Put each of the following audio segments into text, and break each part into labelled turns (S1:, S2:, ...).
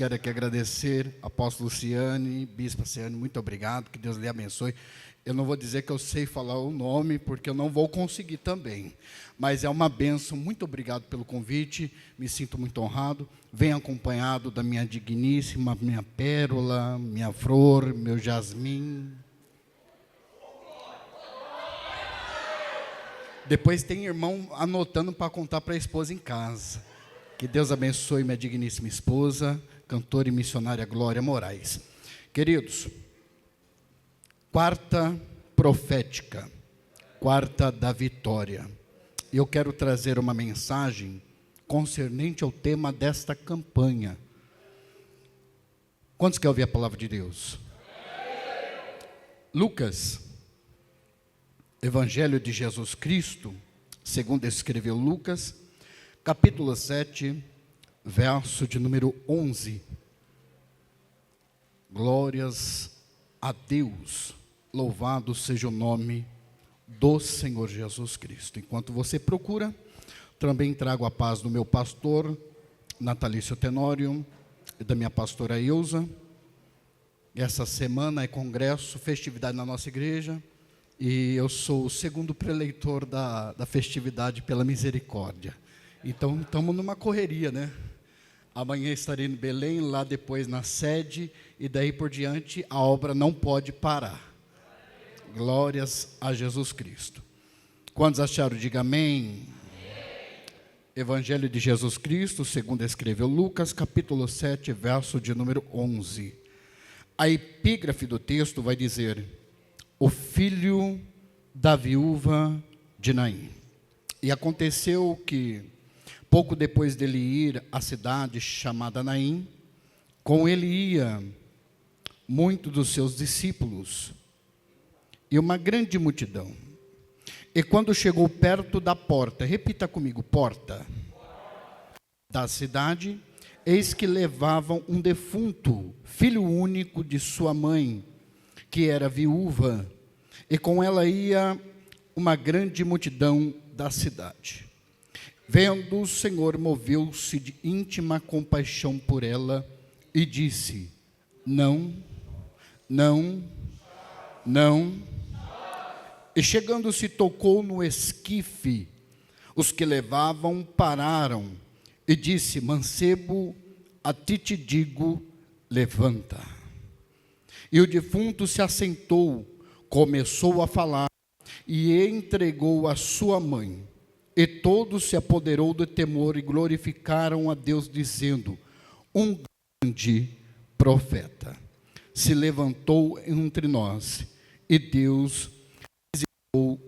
S1: quero aqui agradecer, apóstolo Luciane, bispa Luciane, muito obrigado, que Deus lhe abençoe. Eu não vou dizer que eu sei falar o nome, porque eu não vou conseguir também, mas é uma bênção, muito obrigado pelo convite, me sinto muito honrado. Venho acompanhado da minha digníssima, minha pérola, minha flor, meu jasmim. Depois tem irmão anotando para contar para a esposa em casa. Que Deus abençoe minha digníssima esposa, cantora e missionária Glória Moraes. Queridos, quarta profética, quarta da vitória. Eu quero trazer uma mensagem concernente ao tema desta campanha. Quantos querem ouvir a palavra de Deus? Lucas, Evangelho de Jesus Cristo, segundo escreveu Lucas, capítulo 7, verso de número 11. Glórias a Deus, louvado seja o nome do Senhor Jesus Cristo. Enquanto você procura, também trago a paz do meu pastor, Natalício Tenório, e da minha pastora Ilza. Essa semana é congresso, festividade na nossa igreja, e eu sou o segundo preleitor da festividade pela misericórdia. Então, estamos numa correria, né? Amanhã estarei em Belém, lá depois na sede, e daí por diante a obra não pode parar. Glórias a Jesus Cristo. Quantos acharam? Diga amém. Evangelho de Jesus Cristo, segundo escreveu Lucas, capítulo 7, verso de número 11. A epígrafe do texto vai dizer: o filho da viúva de Naim. E aconteceu que, pouco depois dele ir à cidade chamada Naim, com ele ia muitos dos seus discípulos e uma grande multidão. E quando chegou perto da porta, repita comigo, porta da cidade, eis que levavam um defunto, filho único de sua mãe, que era viúva, e com ela ia uma grande multidão da cidade. Vendo o Senhor, moveu-se de íntima compaixão por ela e disse: não. E chegando-se, tocou no esquife. Os que levavam pararam e disse: mancebo, a ti te digo, levanta. E o defunto se assentou, começou a falar e entregou a sua mãe. E todos se apoderou do temor e glorificaram a Deus, dizendo: um grande profeta se levantou entre nós, e Deus visitou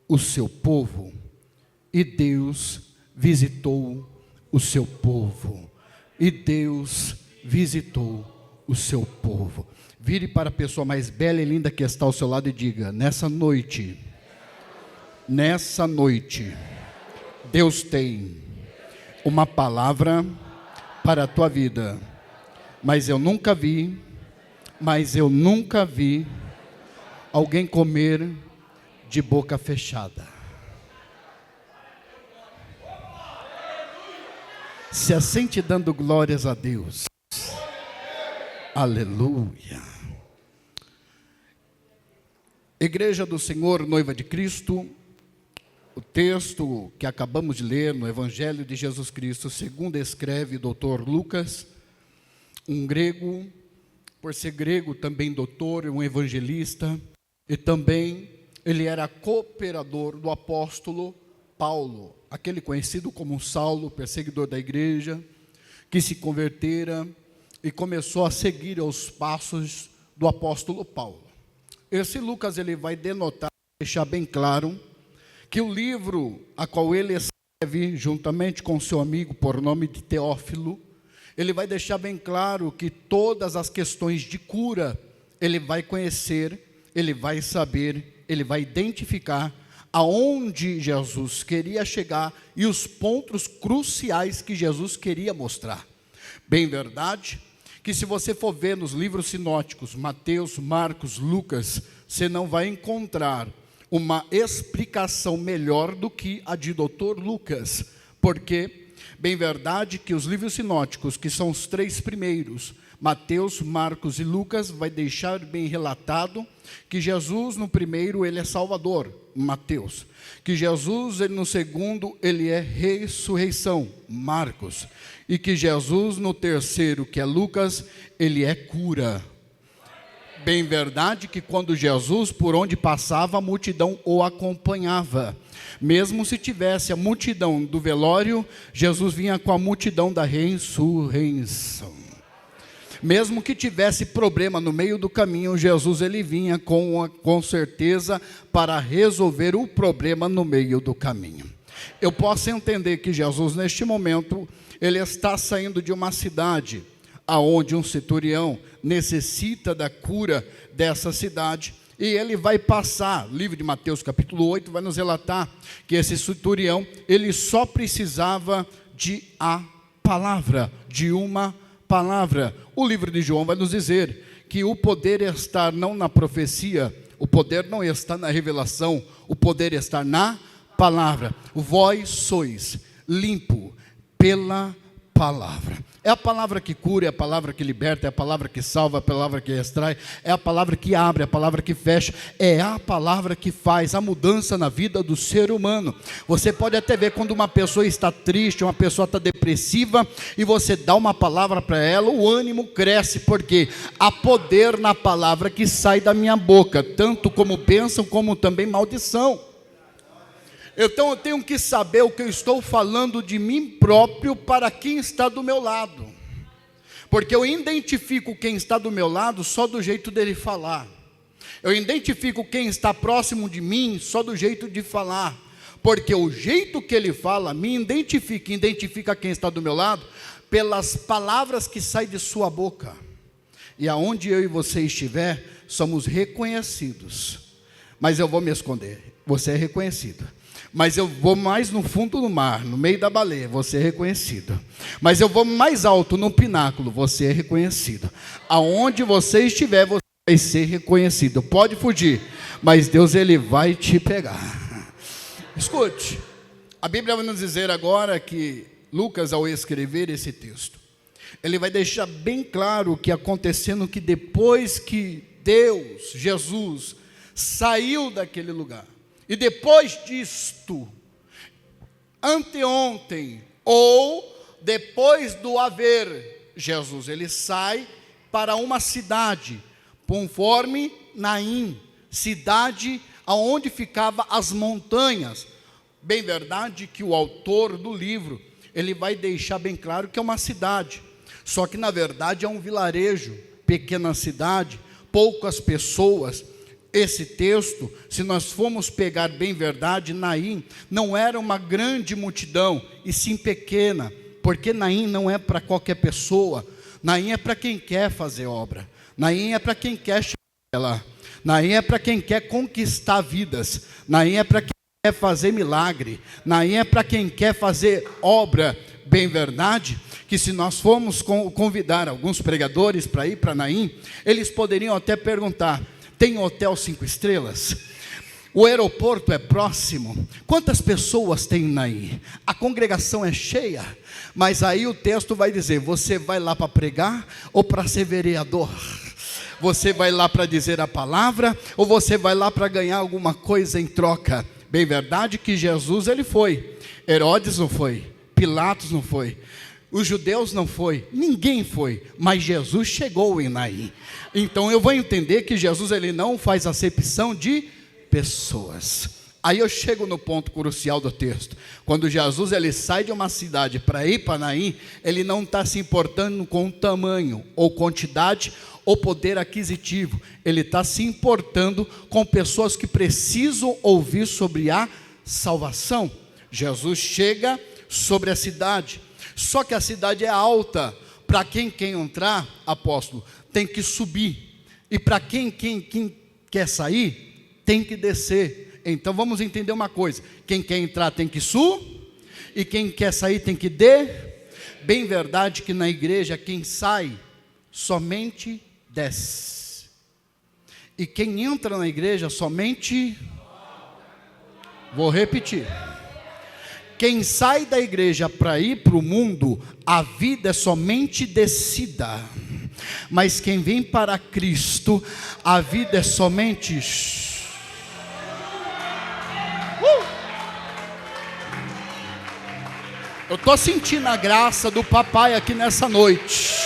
S1: o seu povo. E Deus visitou o seu povo. E Deus visitou o seu povo. Vire para a pessoa mais bela e linda que está ao seu lado e diga: nessa noite, Deus tem uma palavra para a tua vida. Mas eu nunca vi alguém comer de boca fechada. Se assente dando glórias a Deus. Aleluia. Igreja do Senhor, noiva de Cristo, o texto que acabamos de ler no Evangelho de Jesus Cristo, segundo escreve o doutor Lucas, um grego, por ser grego também doutor, um evangelista, e também ele era cooperador do apóstolo Paulo, aquele conhecido como Saulo, perseguidor da igreja, que se convertera e começou a seguir os passos do apóstolo Paulo. Esse Lucas, ele vai denotar, deixar bem claro, que o livro a qual ele escreve, juntamente com seu amigo por nome de Teófilo, ele vai deixar bem claro que todas as questões de cura, ele vai conhecer, ele vai saber, ele vai identificar aonde Jesus queria chegar e os pontos cruciais que Jesus queria mostrar. Bem verdade que se você for ver nos livros sinóticos, Mateus, Marcos, Lucas, você não vai encontrar uma explicação melhor do que a de Dr. Lucas, porque Bem verdade que os livros sinóticos, que são os 3 primeiros, Mateus, Marcos e Lucas, vai deixar bem relatado que Jesus no primeiro ele é Salvador, Mateus. Que Jesus no segundo ele é ressurreição, Marcos. E que Jesus no terceiro, que é Lucas, ele é cura. Bem verdade que quando Jesus por onde passava a multidão o acompanhava. Mesmo se tivesse a multidão do velório, Jesus vinha com a multidão da ressurreição. Mesmo que tivesse problema no meio do caminho, Jesus ele vinha com certeza para resolver o problema no meio do caminho. Eu posso entender que Jesus neste momento, ele está saindo de uma cidade aonde um centurião necessita da cura dessa cidade, e ele vai passar, livro de Mateus capítulo 8, vai nos relatar que esse centurião, ele só precisava de a palavra, de uma palavra. O livro de João vai nos dizer que o poder está não na profecia, o poder não está na revelação, o poder está na palavra. Vós sois limpo pela palavra. É a palavra que cura, é a palavra que liberta, é a palavra que salva, é a palavra que extrai, é a palavra que abre, é a palavra que fecha, é a palavra que faz a mudança na vida do ser humano. Você pode até ver quando uma pessoa está triste, uma pessoa está depressiva, e você dá uma palavra para ela, o ânimo cresce, porque há poder na palavra que sai da minha boca, tanto como bênção, como também maldição. Então eu tenho que saber o que eu estou falando de mim próprio para quem está do meu lado. Porque eu identifico quem está do meu lado só do jeito dele falar. Eu identifico quem está próximo de mim só do jeito de falar. Porque o jeito que ele fala me identifica quem está do meu lado pelas palavras que saem de sua boca. E aonde eu e você estiver, somos reconhecidos. Mas eu vou me esconder. Você é reconhecido. Mas eu vou mais no fundo do mar, no meio da baleia, você é reconhecido. Mas eu vou mais alto no pináculo, você é reconhecido. Aonde você estiver, você vai ser reconhecido. Pode fugir, mas Deus ele vai te pegar. Escute, a Bíblia vai nos dizer agora que Lucas, ao escrever esse texto, ele vai deixar bem claro o que acontecendo, que depois que Deus, Jesus, saiu daquele lugar, e depois disto, anteontem, ou depois do haver, Jesus, ele sai para uma cidade, conforme Naim, cidade aonde ficavam as montanhas. Bem verdade que o autor do livro, ele vai deixar bem claro que é uma cidade, só que na verdade é um vilarejo, pequena cidade, poucas pessoas. Esse texto, se nós formos pegar bem verdade, Naim não era uma grande multidão, e sim pequena, porque Naim não é para qualquer pessoa, Naim é para quem quer fazer obra, Naim é para quem quer chegar lá, Naim é para quem quer conquistar vidas, Naim é para quem quer fazer milagre, Naim é para quem quer fazer obra. Bem verdade que se nós formos convidar alguns pregadores para ir para Naim, eles poderiam até perguntar: tem hotel 5 estrelas? O aeroporto é próximo? Quantas pessoas tem Naim? A congregação é cheia? Mas aí o texto vai dizer: você vai lá para pregar ou para ser vereador? Você vai lá para dizer a palavra ou você vai lá para ganhar alguma coisa em troca? Bem verdade que Jesus ele foi, Herodes não foi, Pilatos não foi, os judeus não foi, ninguém foi, mas Jesus chegou em Naim. Então eu vou entender que Jesus ele não faz acepção de pessoas. Aí eu chego no ponto crucial do texto. Quando Jesus ele sai de uma cidade para ir para Naim, ele não está se importando com tamanho, ou quantidade, ou poder aquisitivo. Ele está se importando com pessoas que precisam ouvir sobre a salvação. Jesus chega sobre a cidade. Só que a cidade é alta. Para quem quer entrar, apóstolo, tem que subir. E para quem quer sair, tem que descer. Então vamos entender uma coisa: quem quer entrar tem que subir, e quem quer sair tem que descer. Bem verdade que na igreja quem sai somente desce, e quem entra na igreja somente, vou repetir, Quem sai da igreja para ir para o mundo, a vida é somente descida. Mas quem vem para Cristo, a vida é somente... Eu estou sentindo a graça do papai aqui nessa noite.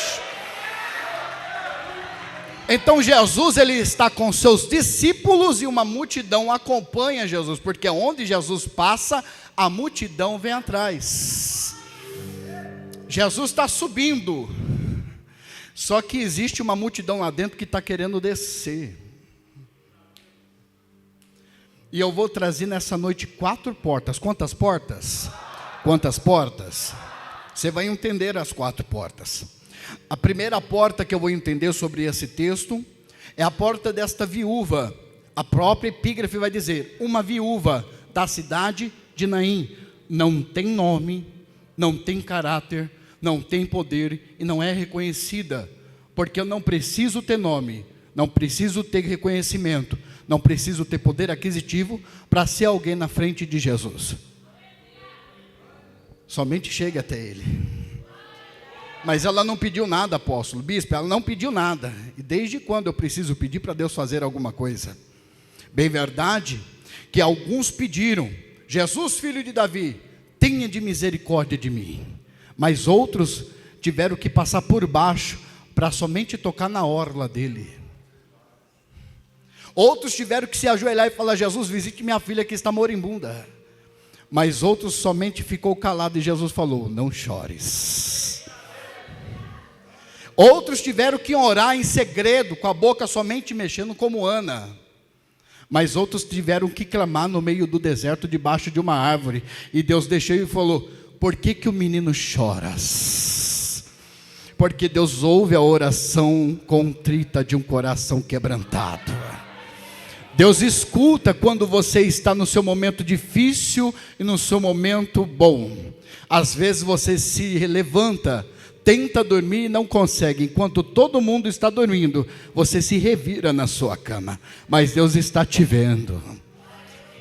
S1: Então Jesus, ele está com seus discípulos e uma multidão acompanha Jesus, porque onde Jesus passa, a multidão vem atrás. Jesus está subindo, só que existe uma multidão lá dentro que está querendo descer. E eu vou trazer nessa noite 4 portas. Quantas portas? Quantas portas? Você vai entender as 4 portas. A primeira porta que eu vou entender sobre esse texto é a porta desta viúva. A própria epígrafe vai dizer: uma viúva da cidade de Naim. Não tem nome, não tem caráter, não tem poder e não é reconhecida. Porque eu não preciso ter nome, não preciso ter reconhecimento, não preciso ter poder aquisitivo para ser alguém na frente de Jesus. Somente chega até Ele. Mas ela não pediu nada, apóstolo, bispo, ela não pediu nada. E desde quando eu preciso pedir para Deus fazer alguma coisa? Bem verdade que alguns pediram: Jesus, filho de Davi, tenha de misericórdia de mim. Mas outros tiveram que passar por baixo para somente tocar na orla dele. Outros tiveram que se ajoelhar e falar: Jesus, visite minha filha que está moribunda. Mas outros somente ficou calado e Jesus falou: não chores. Outros tiveram que orar em segredo, com a boca somente mexendo, como Ana. Mas outros tiveram que clamar no meio do deserto, debaixo de uma árvore. E Deus deixou e falou: por que o menino choras? Porque Deus ouve a oração contrita de um coração quebrantado. Deus escuta quando você está no seu momento difícil e no seu momento bom. Às vezes você se levanta, tenta dormir e não consegue. Enquanto todo mundo está dormindo, você se revira na sua cama. Mas Deus está te vendo.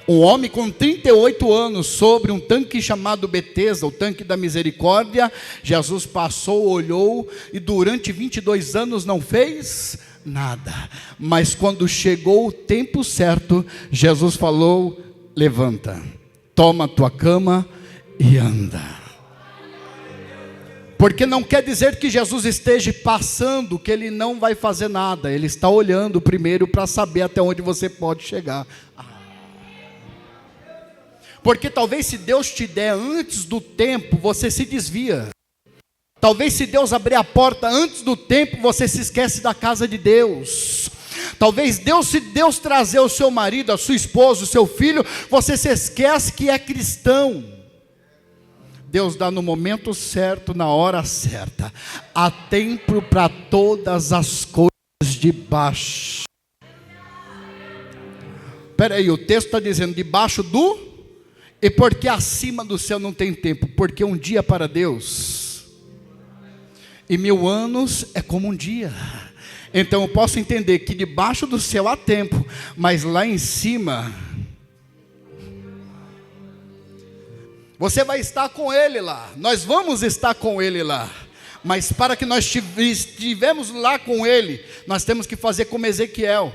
S1: Um homem com 38 anos, sobre um tanque chamado Betesda, o tanque da misericórdia, Jesus passou, olhou e durante 22 anos não fez nada. Mas quando chegou o tempo certo, Jesus falou: levanta, toma a tua cama e anda. Porque não quer dizer que Jesus esteja passando, que Ele não vai fazer nada. Ele está olhando primeiro para saber até onde você pode chegar. Porque talvez se Deus te der antes do tempo, você se desvia. Talvez se Deus abrir a porta antes do tempo, você se esquece da casa de Deus. Talvez se Deus trazer o seu marido, a sua esposa, o seu filho, você se esquece que é cristão. Deus dá no momento certo, na hora certa. Há tempo para todas as coisas debaixo. Espera aí, o texto está dizendo debaixo do... E porque acima do céu não tem tempo? Porque um dia para Deus e 1000 anos é como um dia. Então eu posso entender que debaixo do céu há tempo, mas lá em cima você vai estar com Ele lá. Nós vamos estar com Ele lá. Mas para que nós estivemos lá com Ele, nós temos que fazer como Ezequiel.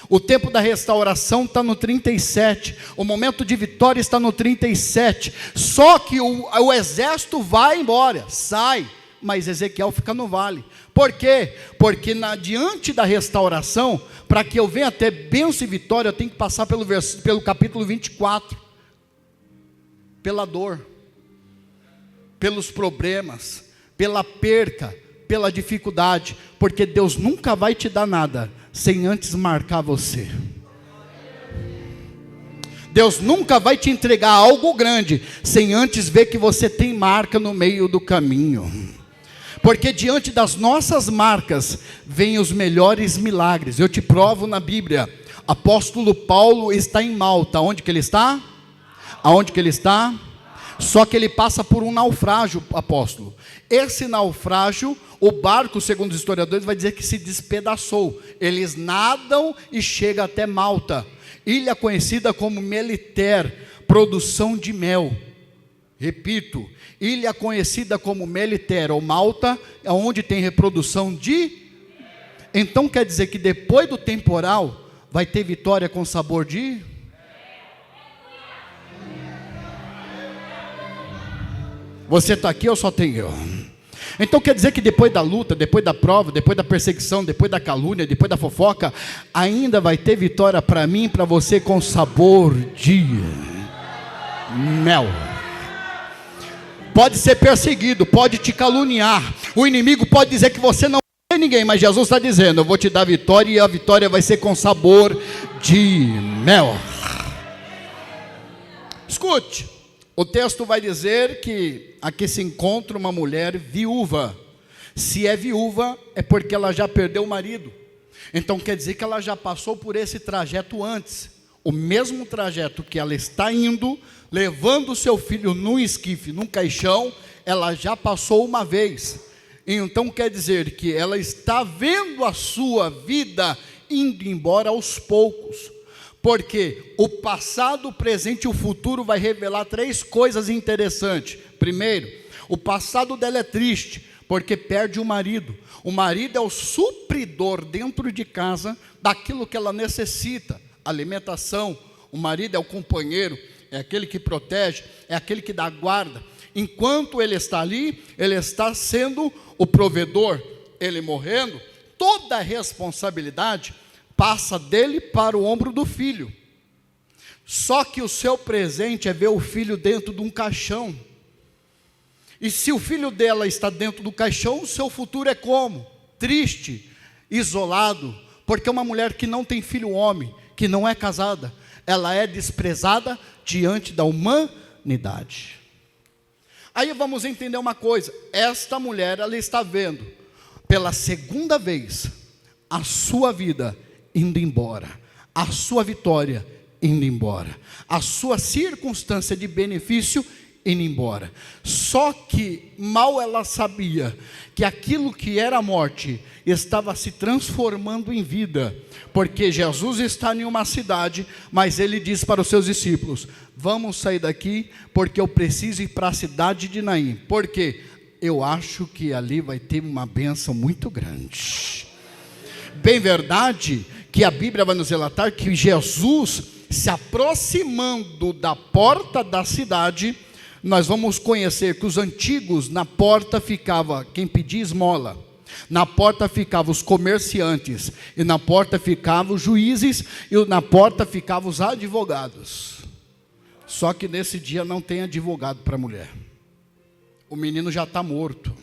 S1: O tempo da restauração está no 37, o momento de vitória está no 37, só que o exército vai embora, sai, mas Ezequiel fica no vale. Por quê? Porque diante da restauração, para que eu venha ter bênção e vitória, eu tenho que passar pelo capítulo 24, pela dor, pelos problemas, pela perca, pela dificuldade, porque Deus nunca vai te dar nada sem antes marcar você. Deus nunca vai te entregar algo grande sem antes ver que você tem marca no meio do caminho. Porque diante das nossas marcas vêm os melhores milagres. Eu te provo na Bíblia. Apóstolo Paulo está em Malta. Onde que ele está? Aonde que ele está? Só que ele passa por um naufrágio, apóstolo. Esse naufrágio, o barco, segundo os historiadores, vai dizer que se despedaçou. Eles nadam e chegam até Malta, ilha conhecida como Meliter, produção de mel. Repito, ilha conhecida como Melitera ou Malta, é onde tem reprodução de... Então quer dizer que depois do temporal, vai ter vitória com sabor de... Você está aqui ou só tem eu? Então quer dizer que depois da luta, depois da prova, depois da perseguição, depois da calúnia, depois da fofoca, ainda vai ter vitória para mim e para você com sabor de mel. Pode ser perseguido, pode te caluniar, o inimigo pode dizer que você não é ninguém, mas Jesus está dizendo, eu vou te dar vitória e a vitória vai ser com sabor de mel. Escute, o texto vai dizer que aqui se encontra uma mulher viúva. Se é viúva, é porque ela já perdeu o marido. Então quer dizer que ela já passou por esse trajeto antes. O mesmo trajeto que ela está indo, levando o seu filho num esquife, num caixão, ela já passou uma vez. Então quer dizer que ela está vendo a sua vida indo embora aos poucos. Porque o passado, o presente e o futuro vai revelar 3 coisas interessantes. Primeiro, o passado dela é triste, porque perde o marido. O marido é o supridor dentro de casa daquilo que ela necessita. Alimentação, o marido é o companheiro, é aquele que protege, é aquele que dá guarda. Enquanto ele está ali, ele está sendo o provedor. Ele morrendo, toda a responsabilidade passa dele para o ombro do filho. Só que o seu presente é ver o filho dentro de um caixão. E se o filho dela está dentro do caixão, o seu futuro é como? Triste, isolado, porque uma mulher que não tem filho homem, que não é casada, ela é desprezada diante da humanidade. Aí vamos entender uma coisa, esta mulher, ela está vendo, pela segunda vez, a sua vida indo embora, a sua vitória indo embora, a sua circunstância de benefício indo embora. Só que mal ela sabia que aquilo que era morte estava se transformando em vida, porque Jesus está em uma cidade, mas ele diz para os seus discípulos, vamos sair daqui, porque eu preciso ir para a cidade de Naim, porque eu acho que ali vai ter uma bênção muito grande. Bem verdade que a Bíblia vai nos relatar que Jesus, se aproximando da porta da cidade, nós vamos conhecer que os antigos, na porta ficava quem pedia esmola, na porta ficavam os comerciantes, e na porta ficavam os juízes, e na porta ficavam os advogados. Só que nesse dia não tem advogado para a mulher. O menino já está morto,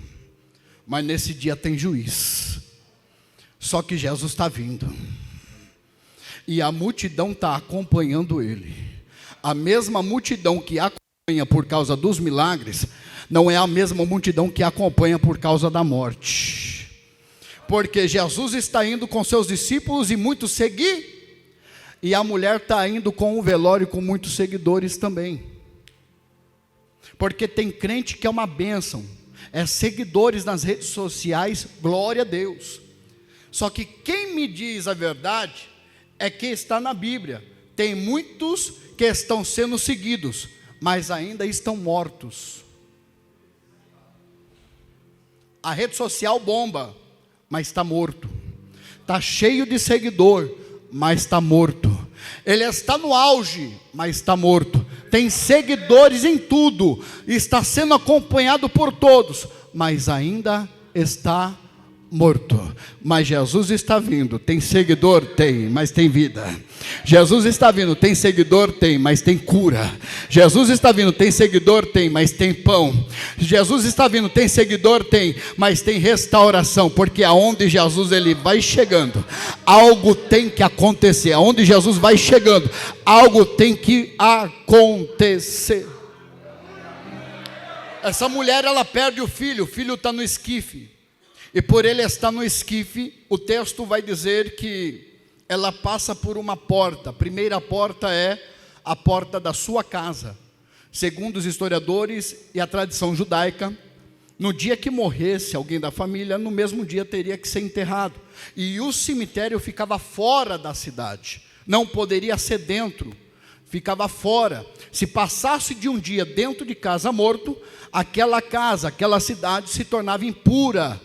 S1: mas nesse dia tem juiz. Só que Jesus está vindo, e a multidão está acompanhando ele. A mesma multidão que acompanha por causa dos milagres, não é a mesma multidão que acompanha por causa da morte. Porque Jesus está indo com seus discípulos e muitos seguir, e a mulher está indo com o velório com muitos seguidores também. Porque tem crente que é uma bênção, é seguidores nas redes sociais, glória a Deus. Só que quem me diz a verdade é que está na Bíblia. Tem muitos que estão sendo seguidos, mas ainda estão mortos. A rede social bomba, mas está morto. Está cheio de seguidor, mas está morto. Ele está no auge, mas está morto. Tem seguidores em tudo, está sendo acompanhado por todos, mas ainda está morto. Mas Jesus está vindo. Tem seguidor? Tem, mas tem vida. Jesus está vindo, tem seguidor? Tem, mas tem cura. Jesus está vindo, tem seguidor? Tem, mas tem pão. Jesus está vindo, tem seguidor? Tem, mas tem restauração, porque aonde Jesus ele vai chegando, algo tem que acontecer. Aonde Jesus vai chegando, algo tem que acontecer. Essa mulher, ela perde o filho está no esquife. E por ele estar no esquife, o texto vai dizer que ela passa por uma porta. A primeira porta é a porta da sua casa. Segundo os historiadores e a tradição judaica, no dia que morresse alguém da família, no mesmo dia teria que ser enterrado. E o cemitério ficava fora da cidade, não poderia ser dentro, ficava fora. Se passasse de um dia dentro de casa morto, aquela casa, aquela cidade se tornava impura.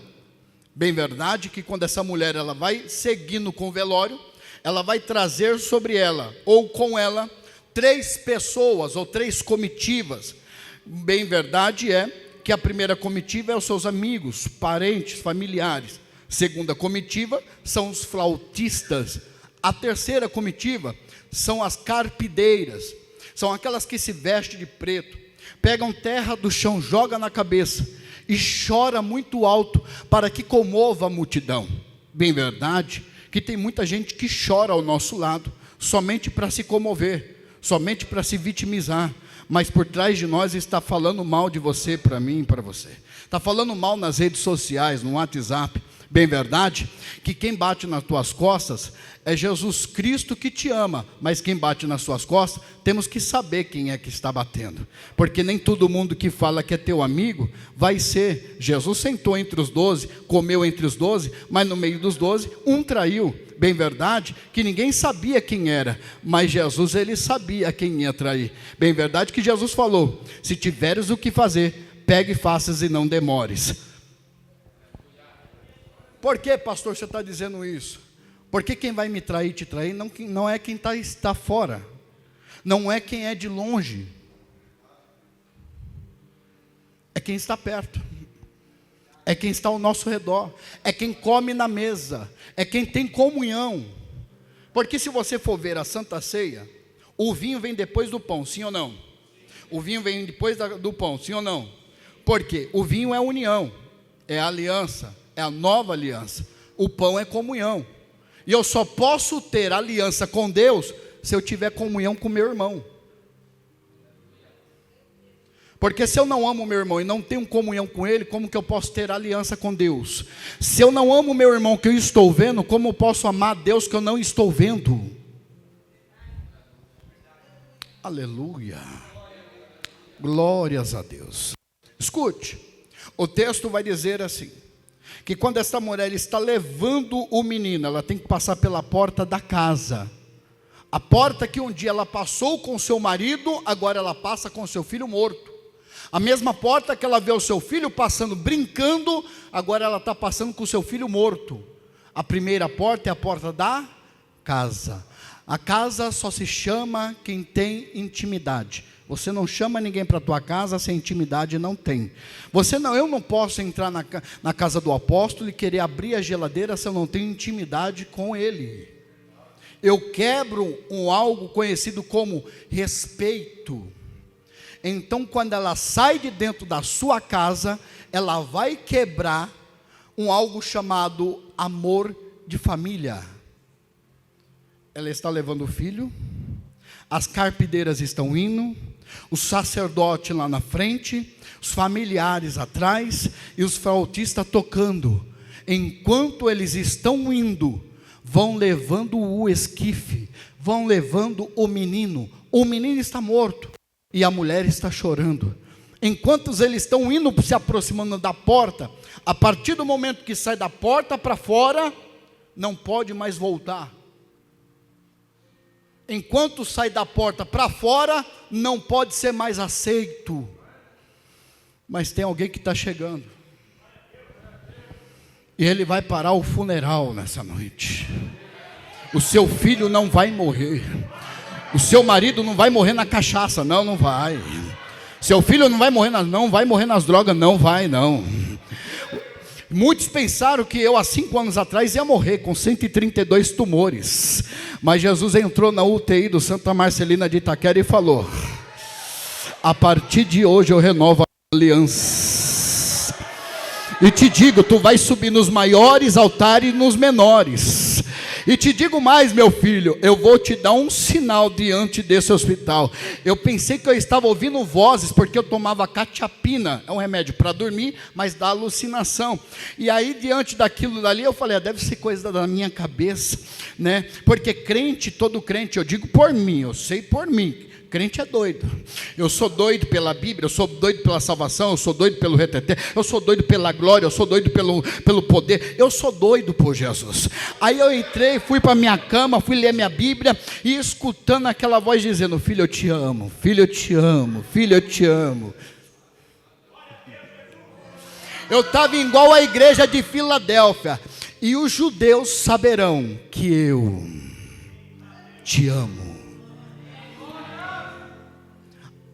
S1: Bem verdade que quando essa mulher ela vai seguindo com o velório, ela vai trazer sobre ela, ou com ela, 3 pessoas, ou 3 comitivas. Bem verdade é que a primeira comitiva é os seus amigos, parentes, familiares. Segunda comitiva são os flautistas. A terceira comitiva são as carpideiras. São aquelas que se vestem de preto, pegam terra do chão, jogam na cabeça e chora muito alto para que comova a multidão. Bem verdade que tem muita gente que chora ao nosso lado, somente para se comover, somente para se vitimizar, mas por trás de nós está falando mal de você, para mim e para você. Está falando mal nas redes sociais, no WhatsApp. Bem verdade que quem bate nas tuas costas é Jesus Cristo que te ama, mas quem bate nas suas costas, temos que saber quem é que está batendo, porque nem todo mundo que fala que é teu amigo vai ser. Jesus sentou entre os 12, comeu entre os 12, mas no meio dos 12, um traiu. Bem verdade que ninguém sabia quem era, mas Jesus ele sabia quem ia trair. Bem verdade que Jesus falou: se tiveres o que fazer, pegue e faças e não demores. Por que, pastor, você está dizendo isso? Porque quem vai me trair, te trair, não é quem está fora, não é quem é de longe, é quem está perto, é quem está ao nosso redor, é quem come na mesa, é quem tem comunhão. Porque se você for ver a Santa Ceia, o vinho vem depois do pão, sim ou não? O vinho vem depois do pão, sim ou não? Porque o vinho é união, é aliança, é a nova aliança. O pão é comunhão. E eu só posso ter aliança com Deus se eu tiver comunhão com meu irmão. Porque se eu não amo meu irmão e não tenho comunhão com ele, como que eu posso ter aliança com Deus? Se eu não amo meu irmão que eu estou vendo, como eu posso amar Deus que eu não estou vendo? Aleluia. Glórias a Deus. Escute, o texto vai dizer assim, que quando esta mulher está levando o menino, ela tem que passar pela porta da casa. A porta que um dia ela passou com seu marido, agora ela passa com seu filho morto. A mesma porta que ela vê o seu filho passando, brincando, agora ela está passando com o seu filho morto. A primeira porta é a porta da casa. A casa só se chama quem tem intimidade. Você não chama ninguém para a tua casa se a intimidade não tem. Eu não posso entrar na casa do apóstolo e querer abrir a geladeira se eu não tenho intimidade com ele. Eu quebro algo conhecido como respeito. Então, quando ela sai de dentro da sua casa, ela vai quebrar algo chamado amor de família. Ela está levando o filho, as carpideiras estão indo, o sacerdote lá na frente, os familiares atrás e os flautistas tocando. Enquanto eles estão indo, vão levando o esquife, vão levando o menino está morto e a mulher está chorando. Enquanto eles estão indo, se aproximando da porta, a partir do momento que sai da porta para fora, não pode mais voltar. Enquanto sai da porta para fora, não pode ser mais aceito. Mas tem alguém que está chegando. E ele vai parar o funeral nessa noite. O seu filho não vai morrer. O seu marido não vai morrer na cachaça. Não vai. Seu filho não vai morrer nas drogas. Não vai. Muitos pensaram que eu há 5 anos atrás ia morrer com 132 tumores. Mas Jesus entrou na UTI do Santa Marcelina de Itaquera e falou: a partir de hoje eu renovo a aliança. E te digo, tu vais subir nos maiores altares e nos menores. E te digo mais, meu filho, eu vou te dar um sinal diante desse hospital. Eu pensei que eu estava ouvindo vozes, porque eu tomava catiapina, é um remédio para dormir, mas dá alucinação. E aí, diante daquilo dali, eu falei, deve ser coisa da minha cabeça, né? Porque crente, todo crente, eu digo por mim, eu sei por mim, Crente é doido. Eu sou doido pela Bíblia, eu sou doido pela salvação, eu sou doido pelo reteté, eu sou doido pela glória, eu sou doido pelo poder, eu sou doido por Jesus. Aí eu entrei, fui para minha cama, fui ler minha Bíblia e escutando aquela voz dizendo: filho, eu te amo, filho, eu te amo, filho, eu te amo. Eu estava igual a igreja de Filadélfia. E os judeus saberão que eu te amo.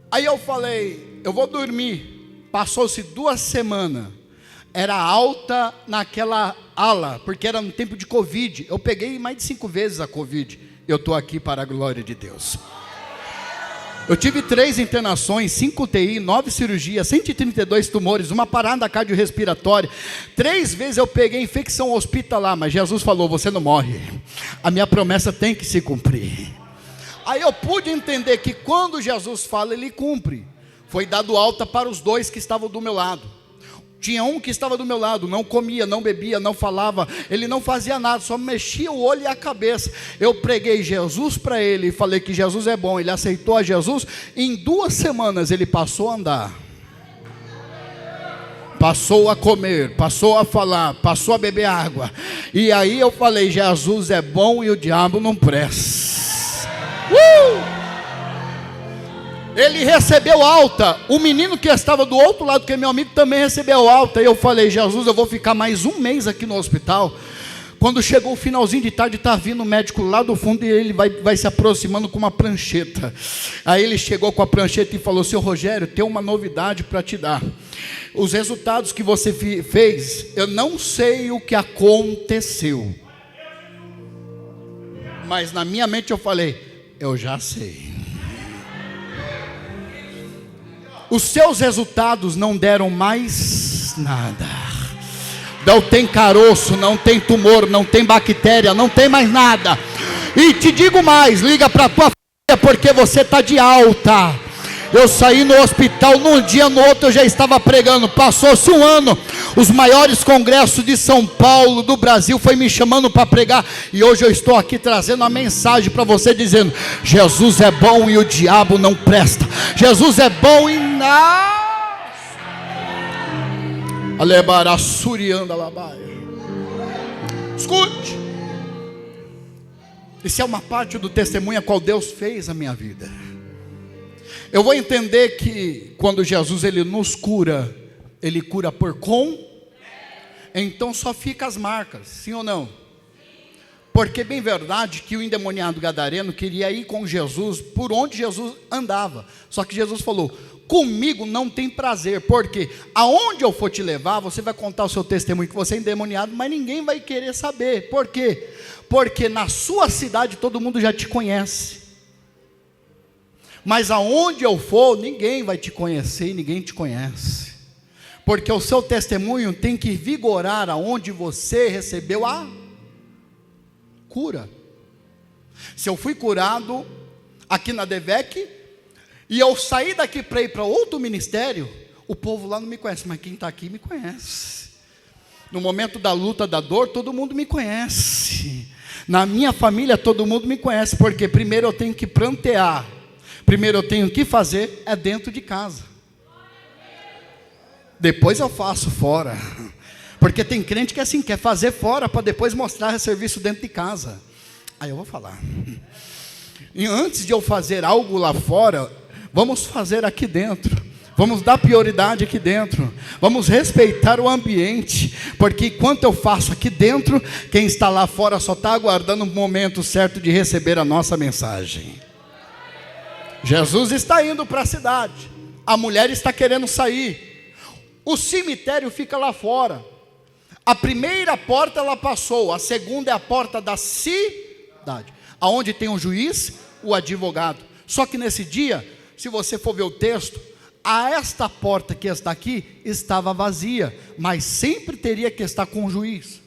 S1: Aí eu falei, eu vou dormir. Passou-se 2 semanas. Era alta naquela ala, porque era no tempo de Covid. Eu peguei mais de 5 vezes a Covid. Eu estou aqui para a glória de Deus. Eu tive 3 internações, 5 UTI, 9 cirurgias, 132 tumores, uma parada cardiorrespiratória. 3 vezes eu peguei infecção hospitalar, mas Jesus falou: você não morre. A minha promessa tem que se cumprir. Aí eu pude entender que quando Jesus fala, Ele cumpre. Foi dado alta para os 2 que estavam do meu lado. Tinha um que estava do meu lado, não comia, não bebia, não falava, ele não fazia nada, só mexia o olho e a cabeça. Eu preguei Jesus para ele e falei que Jesus é bom. Ele aceitou a Jesus. Em 2 semanas ele passou a andar, passou a comer, passou a falar, passou a beber água. E aí eu falei: Jesus é bom e o diabo não presta. Ele recebeu alta. O menino que estava do outro lado, que é meu amigo, também recebeu alta. E eu falei: Jesus, eu vou ficar mais 1 mês aqui no hospital. Quando chegou o finalzinho de tarde, está vindo o médico lá do fundo e ele vai se aproximando com uma prancheta. Aí ele chegou com a prancheta e falou: seu Rogério, tem uma novidade para te dar. Os resultados que você fez, eu não sei o que aconteceu, mas na minha mente eu falei: eu já sei. Os seus resultados não deram mais nada. Não tem caroço, não tem tumor, não tem bactéria, não tem mais nada. E te digo mais: liga para a tua família, porque você está de alta. Eu saí no hospital, num dia, no outro eu já estava pregando. Passou-se 1 ano, os maiores congressos de São Paulo, do Brasil, foi me chamando para pregar. E hoje eu estou aqui trazendo a mensagem para você, dizendo: Jesus é bom e o diabo não presta. Jesus é bom e não. Escute. Isso é uma parte do testemunho a qual Deus fez a minha vida. Eu vou entender que quando Jesus ele nos cura, Ele cura por então só fica as marcas, sim ou não? Porque é bem verdade que o endemoniado gadareno queria ir com Jesus por onde Jesus andava. Só que Jesus falou: comigo não tem prazer, porque aonde eu for te levar, você vai contar o seu testemunho que você é endemoniado, mas ninguém vai querer saber. Por quê? Porque na sua cidade todo mundo já te conhece. Mas aonde eu for, ninguém vai te conhecer e ninguém te conhece. Porque o seu testemunho tem que vigorar aonde você recebeu a cura. Se eu fui curado aqui na DEVEC e eu saí daqui para ir para outro ministério, o povo lá não me conhece, mas quem está aqui me conhece. No momento da luta, da dor, todo mundo me conhece. Na minha família todo mundo me conhece, porque primeiro eu tenho que plantear. Primeiro eu tenho que fazer é dentro de casa. Depois eu faço fora. Porque tem crente que é assim, quer fazer fora para depois mostrar serviço dentro de casa. Aí eu vou falar. E antes de eu fazer algo lá fora, vamos fazer aqui dentro. Vamos dar prioridade aqui dentro. Vamos respeitar o ambiente. Porque enquanto eu faço aqui dentro, quem está lá fora só está aguardando o momento certo de receber a nossa mensagem. Jesus está indo para a cidade. A mulher está querendo sair. O cemitério fica lá fora. A primeira porta ela passou. A segunda é a porta da cidade, aonde tem o juiz, o advogado. Só que nesse dia, se você for ver o texto, esta porta que está aqui estava vazia, mas sempre teria que estar com o juiz.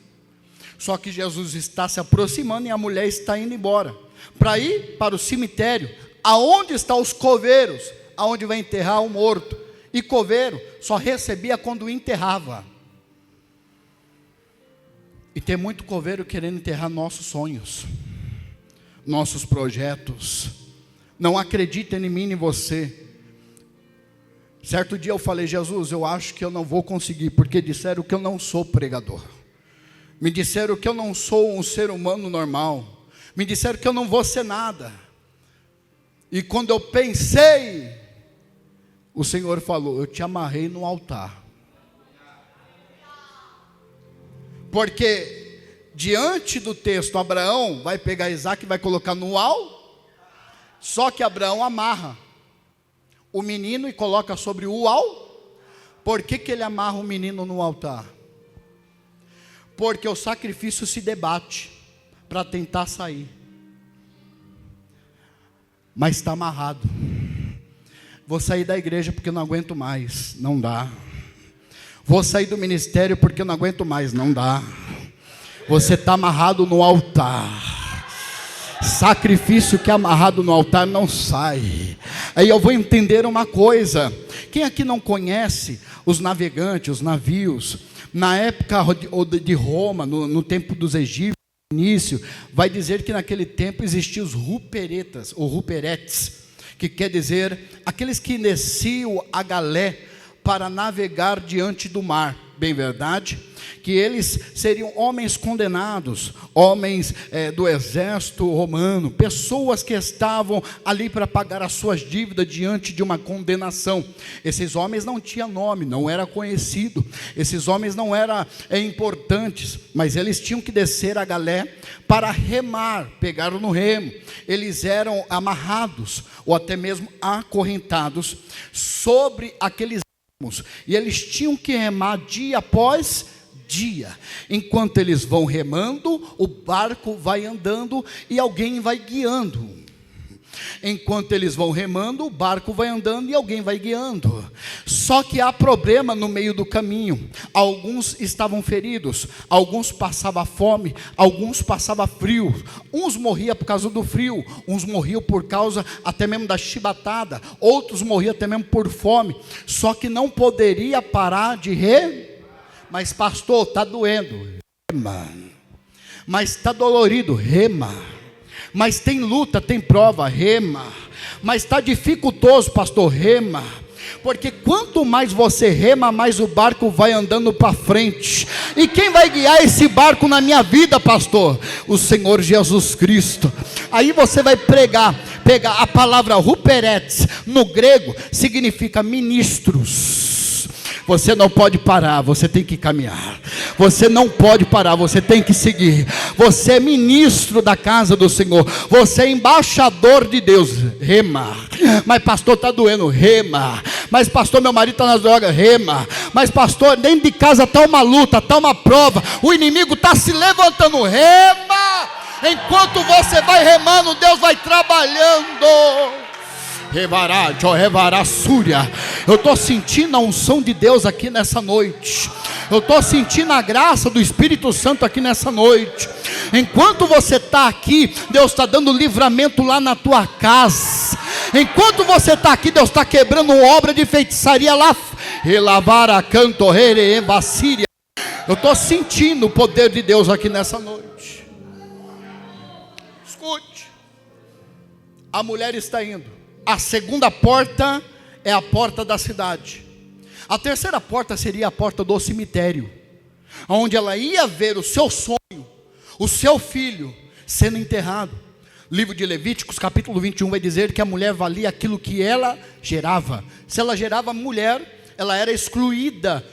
S1: Só que Jesus está se aproximando e a mulher está indo embora para ir para o cemitério, aonde estão os coveiros, aonde vai enterrar o morto. E coveiro só recebia quando enterrava. E tem muito coveiro querendo enterrar nossos sonhos, nossos projetos, não acreditam em mim nem em você. Certo dia eu falei: Jesus, eu acho que eu não vou conseguir, porque disseram que eu não sou pregador, me disseram que eu não sou um ser humano normal, me disseram que eu não vou ser nada. E quando eu pensei, o Senhor falou: eu te amarrei no altar. Porque diante do texto, Abraão vai pegar Isaac e vai colocar no altar. Só que Abraão amarra o menino e coloca sobre o altar. Por que ele amarra o menino no altar? Porque o sacrifício se debate para tentar sair, mas está amarrado. Vou sair da igreja porque eu não aguento mais, não dá. Vou sair do ministério porque eu não aguento mais, não dá. Você está amarrado no altar. Sacrifício que é amarrado no altar não sai. Aí eu vou entender uma coisa: quem aqui não conhece os navegantes, os navios, na época de Roma, no tempo dos egípcios, no início, vai dizer que naquele tempo existiam os ruperetas, ou ruperetes, que quer dizer aqueles que desciam a galé para navegar diante do mar. Bem verdade, que eles seriam homens condenados, homens do exército romano, pessoas que estavam ali para pagar as suas dívidas diante de uma condenação. Esses homens não tinham nome, não era conhecido, esses homens não eram importantes, mas eles tinham que descer a galé para remar, pegaram no remo. Eles eram amarrados ou até mesmo acorrentados sobre aqueles, e eles tinham que remar dia após dia. Enquanto eles vão remando, o barco vai andando e alguém vai guiando. Enquanto eles vão remando, o barco vai andando e alguém vai guiando. Só que há problema no meio do caminho. Alguns estavam feridos, alguns passavam fome, alguns passavam frio. Uns morriam por causa do frio, uns morriam por causa até mesmo da chibatada, outros morriam até mesmo por fome. Só que não poderia parar de Mas pastor, está doendo, rema. Mas está dolorido, rema. Mas tem luta, tem prova, rema. Mas está dificultoso, pastor, rema. Porque quanto mais você rema, mais o barco vai andando para frente. E quem vai guiar esse barco na minha vida, pastor? O Senhor Jesus Cristo. Aí você vai pegar a palavra ruperetes, no grego significa ministros. Você não pode parar, você tem que caminhar. Você não pode parar, você tem que seguir. Você é ministro da casa do Senhor. Você é embaixador de Deus. Rema. Mas pastor, está doendo. Rema. Mas pastor, meu marido está nas drogas. Rema. Mas pastor, dentro de casa está uma luta, está uma prova. O inimigo está se levantando. Rema. Enquanto você vai remando, Deus vai trabalhando. Eu estou sentindo a unção de Deus aqui nessa noite. Eu estou sentindo a graça do Espírito Santo aqui nessa noite. Enquanto você está aqui, Deus está dando livramento lá na tua casa. Enquanto você está aqui, Deus está quebrando obra de feitiçaria lá. Eu estou sentindo o poder de Deus aqui nessa noite. Escute. A mulher está indo. A segunda porta é a porta da cidade. A terceira porta seria a porta do cemitério, onde ela ia ver o seu sonho, o seu filho sendo enterrado. Livro de Levíticos, capítulo 21, vai dizer que a mulher valia aquilo que ela gerava. Se ela gerava mulher, ela era excluída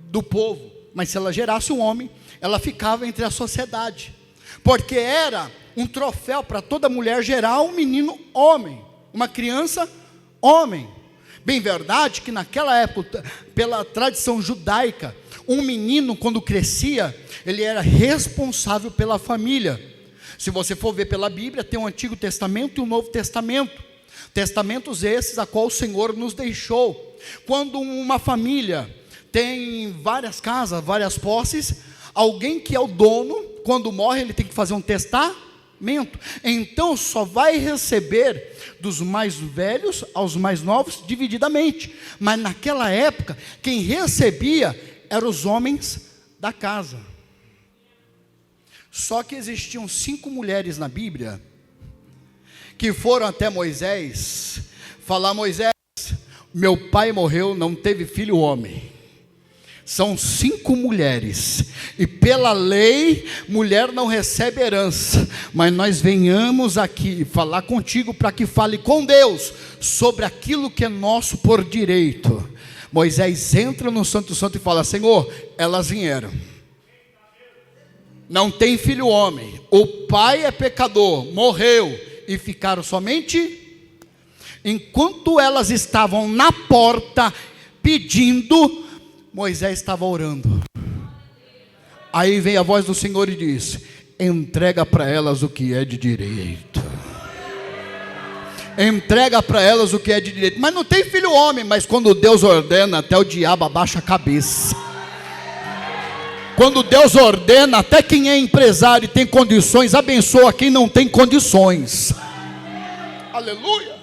S1: do povo. Mas se ela gerasse um homem, ela ficava entre a sociedade. Porque era um troféu para toda mulher gerar um menino homem. Uma criança, homem. Bem verdade que naquela época, pela tradição judaica, um menino quando crescia, ele era responsável pela família. Se você for ver pela Bíblia, tem o Antigo Testamento e o Novo Testamento. Testamentos esses a qual o Senhor nos deixou. Quando uma família tem várias casas, várias posses, alguém que é o dono, quando morre ele tem que fazer um testamento. Então só vai receber dos mais velhos aos mais novos divididamente. Mas naquela época quem recebia eram os homens da casa. Só que existiam 5 mulheres na Bíblia que foram até Moisés, falar: Moisés, meu pai morreu, não teve filho homem. São 5 mulheres, e pela lei, mulher não recebe herança, mas nós venhamos aqui falar contigo, para que fale com Deus, sobre aquilo que é nosso por direito. Moisés entra no Santo Santo e fala: Senhor, elas vieram, não tem filho homem, o pai é pecador, morreu, e ficaram somente, enquanto elas estavam na porta, pedindo, Moisés estava orando. Aí veio a voz do Senhor e disse: entrega para elas o que é de direito. Entrega para elas o que é de direito. Mas não tem filho homem. Mas quando Deus ordena, até o diabo abaixa a cabeça. Quando Deus ordena, até quem é empresário e tem condições, abençoa quem não tem condições. Aleluia.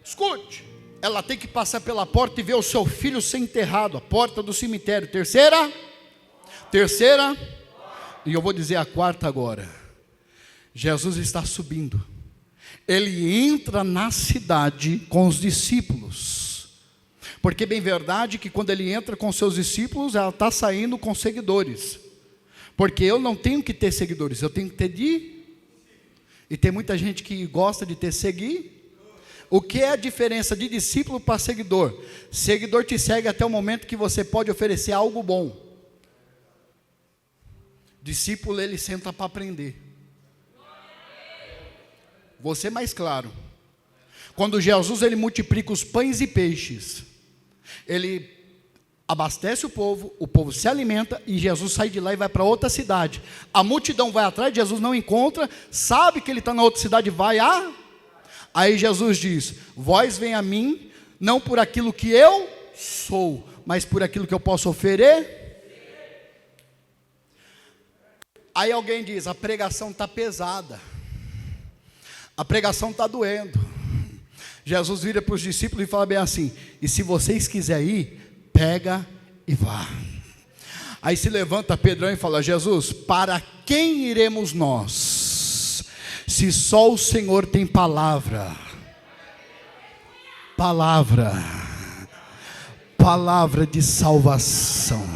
S1: Escute. Ela tem que passar pela porta e ver o seu filho ser enterrado, a porta do cemitério. Terceira, e eu vou dizer a quarta agora. Jesus está subindo, ele entra na cidade com os discípulos, porque bem verdade que quando ele entra com seus discípulos, ela está saindo com seguidores, porque eu não tenho que ter seguidores, eu tenho que ter e tem muita gente que gosta de ter seguidores. O que é a diferença de discípulo para seguidor? Seguidor te segue até o momento que você pode oferecer algo bom. Discípulo, ele senta para aprender. Vou ser mais claro. Quando Jesus ele multiplica os pães e peixes, ele abastece o povo se alimenta, e Jesus sai de lá e vai para outra cidade. A multidão vai atrás, Jesus não encontra, sabe que ele está na outra cidade, aí Jesus diz: vós vem a mim, não por aquilo que eu sou, mas por aquilo que eu posso oferecer. Aí alguém diz: a pregação está pesada, a pregação está doendo. Jesus vira para os discípulos e fala bem assim: e se vocês quiserem ir, pega e vá. Aí se levanta Pedrão e fala: Jesus, para quem iremos nós? Se só o Senhor tem palavra de salvação.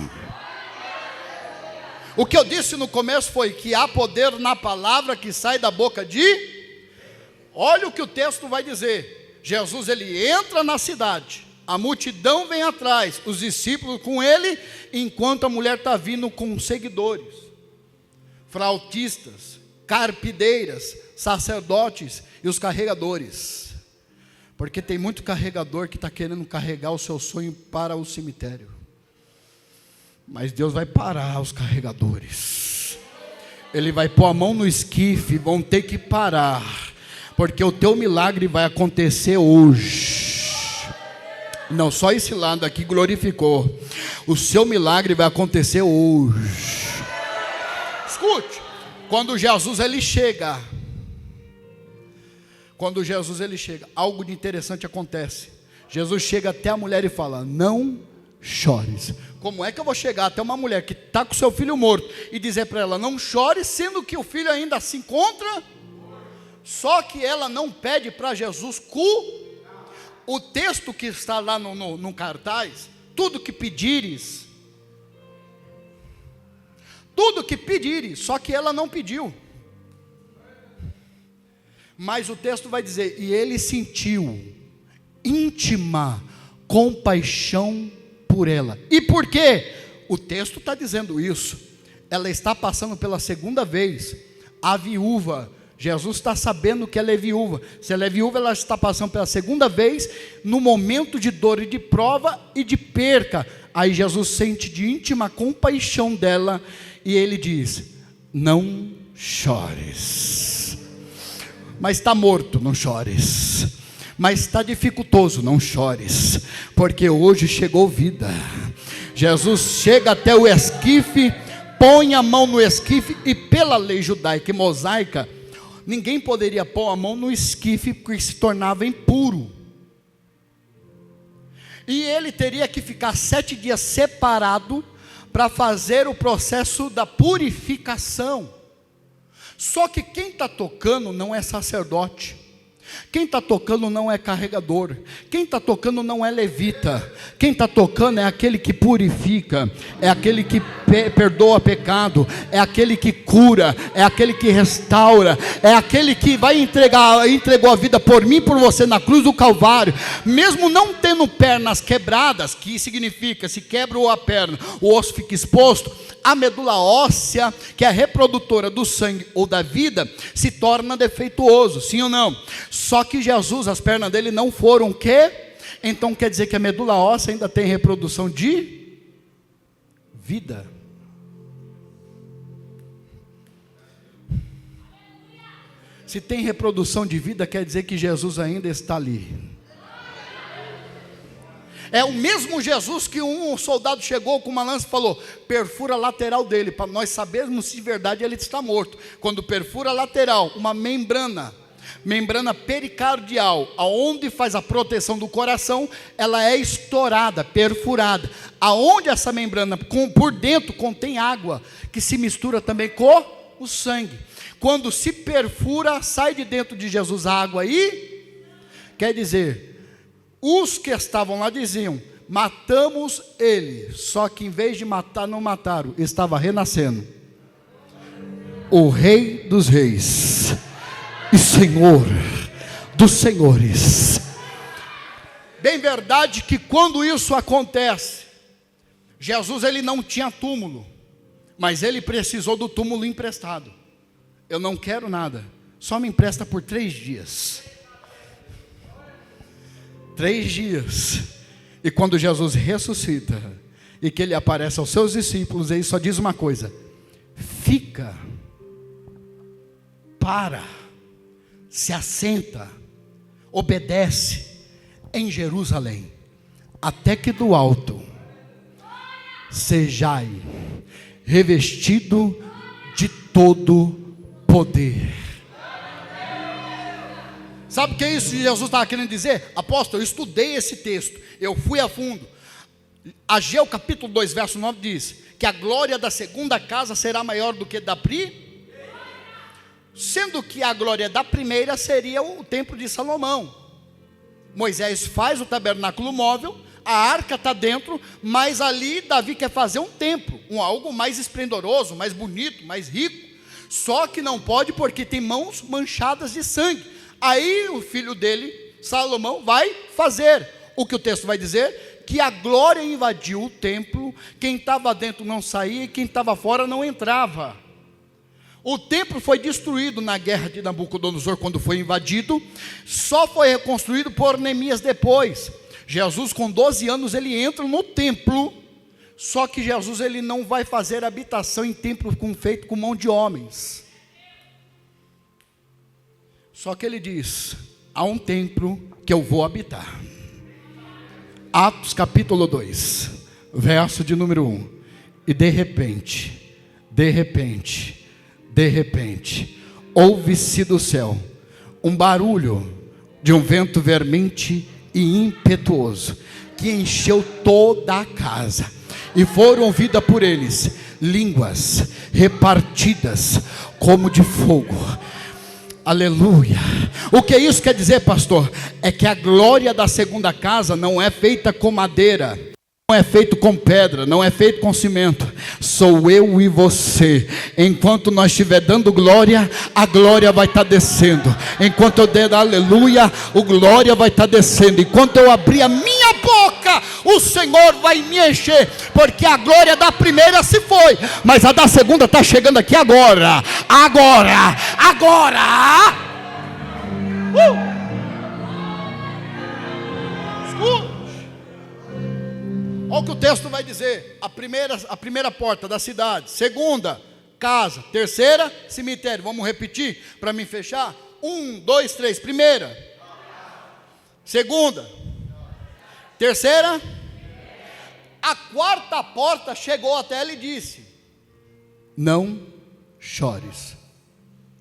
S1: O que eu disse no começo foi que há poder na palavra que sai da boca de... Olha o que o texto vai dizer. Jesus ele entra na cidade, a multidão vem atrás, os discípulos com ele, enquanto a mulher está vindo com seguidores, flautistas, carpideiras, sacerdotes e os carregadores, porque tem muito carregador que está querendo carregar o seu sonho para o cemitério, mas Deus vai parar os carregadores, ele vai pôr a mão no esquife, vão ter que parar, porque o teu milagre vai acontecer hoje. Não, só esse lado aqui glorificou. O seu milagre vai acontecer hoje. Escute. Quando Jesus ele chega, algo de interessante acontece. Jesus chega até a mulher e fala: não chores. Como é que eu vou chegar até uma mulher que está com seu filho morto e dizer para ela não chore, sendo que o filho ainda se encontra? Só que ela não pede para Jesus o texto que está lá no cartaz: tudo que pedires, só que ela não pediu. Mas o texto vai dizer: e ele sentiu íntima compaixão por ela. E por quê? O texto está dizendo isso. Ela está passando pela segunda vez. A viúva, Jesus está sabendo que ela é viúva. Se ela é viúva, ela está passando pela segunda vez, no momento de dor e de prova e de perca. Aí Jesus sente de íntima compaixão dela, e ele diz: não chores. Mas está morto, não chores. Mas está dificultoso, não chores, porque hoje chegou vida. Jesus chega até o esquife, põe a mão no esquife, e pela lei judaica e mosaica, ninguém poderia pôr a mão no esquife, porque se tornava impuro. E ele teria que ficar 7 dias separado, para fazer o processo da purificação. Só que quem está tocando não é sacerdote, Quem está tocando não é carregador, quem está tocando não é levita, quem está tocando é aquele que purifica, é aquele que perdoa pecado, é aquele que cura, é aquele que restaura, é aquele que entregou a vida por mim e por você na cruz do Calvário, mesmo não tendo pernas quebradas, que significa, se quebra a perna, o osso fica exposto, a medula óssea, que é a reprodutora do sangue ou da vida, se torna defeituoso, sim ou não? Só que Jesus, as pernas dele não foram o quê? Então quer dizer que a medula óssea ainda tem reprodução de vida. Se tem reprodução de vida, quer dizer que Jesus ainda está ali. É o mesmo Jesus que um soldado chegou com uma lança e falou: perfura a lateral dele, para nós sabermos se de verdade ele está morto. Quando perfura a lateral, uma membrana pericardial, aonde faz a proteção do coração, ela é estourada, perfurada. Aonde essa membrana, por dentro, contém água, que se mistura também com o sangue. Quando se perfura, sai de dentro de Jesus a água aí, quer dizer, os que estavam lá diziam: matamos ele, só que em vez de matar, não mataram, estava renascendo o Rei dos Reis e Senhor dos Senhores. Bem verdade que quando isso acontece, Jesus ele não tinha túmulo, mas ele precisou do túmulo emprestado. Eu não quero nada, só me empresta por 3 dias. 3 dias. E quando Jesus ressuscita e que ele aparece aos seus discípulos, ele só diz uma coisa: fica, para, se assenta, obedece em Jerusalém, até que do alto sejai revestido de todo poder. Sabe o que é isso que Jesus estava querendo dizer? Apóstolo, eu estudei esse texto, eu fui a fundo. Ageu capítulo 2 verso 9 diz que a glória da segunda casa será maior do que da primeira, sendo que a glória da primeira seria o templo de Salomão. Moisés faz o tabernáculo móvel, a arca está dentro, mas ali Davi quer fazer um templo, algo mais esplendoroso, mais bonito, mais rico. Só que não pode porque tem mãos manchadas de sangue. Aí o filho dele, Salomão, vai fazer o que o texto vai dizer, que a glória invadiu o templo, quem estava dentro não saía e quem estava fora não entrava. O templo foi destruído na guerra de Nabucodonosor quando foi invadido, só foi reconstruído por Neemias depois. Jesus com 12 anos ele entra no templo, só que Jesus ele não vai fazer habitação em templo feito com mão de homens. Só que ele diz: há um templo que eu vou habitar. Atos capítulo 2, verso de número 1. E de repente, ouve-se do céu um barulho de um vento vermente e impetuoso, que encheu toda a casa. E foram ouvidas por eles línguas repartidas como de fogo. Aleluia. O que isso quer dizer, pastor? É que a glória da segunda casa não é feita com madeira, não é feito com pedra, não é feito com cimento. Sou eu e você. Enquanto nós estiver dando glória, a glória vai estar descendo. Enquanto eu der aleluia, o glória vai estar descendo. Enquanto eu abrir a minha boca, o Senhor vai me encher. Porque a glória da primeira se foi, mas a da segunda está chegando aqui agora. Agora. Escute. Olha o que o texto vai dizer: a primeira porta da cidade, segunda, casa, terceira, cemitério. Vamos repetir para mim fechar? 1, 2, 3, primeira, segunda, terceira, a quarta porta chegou até ela e disse: não chores.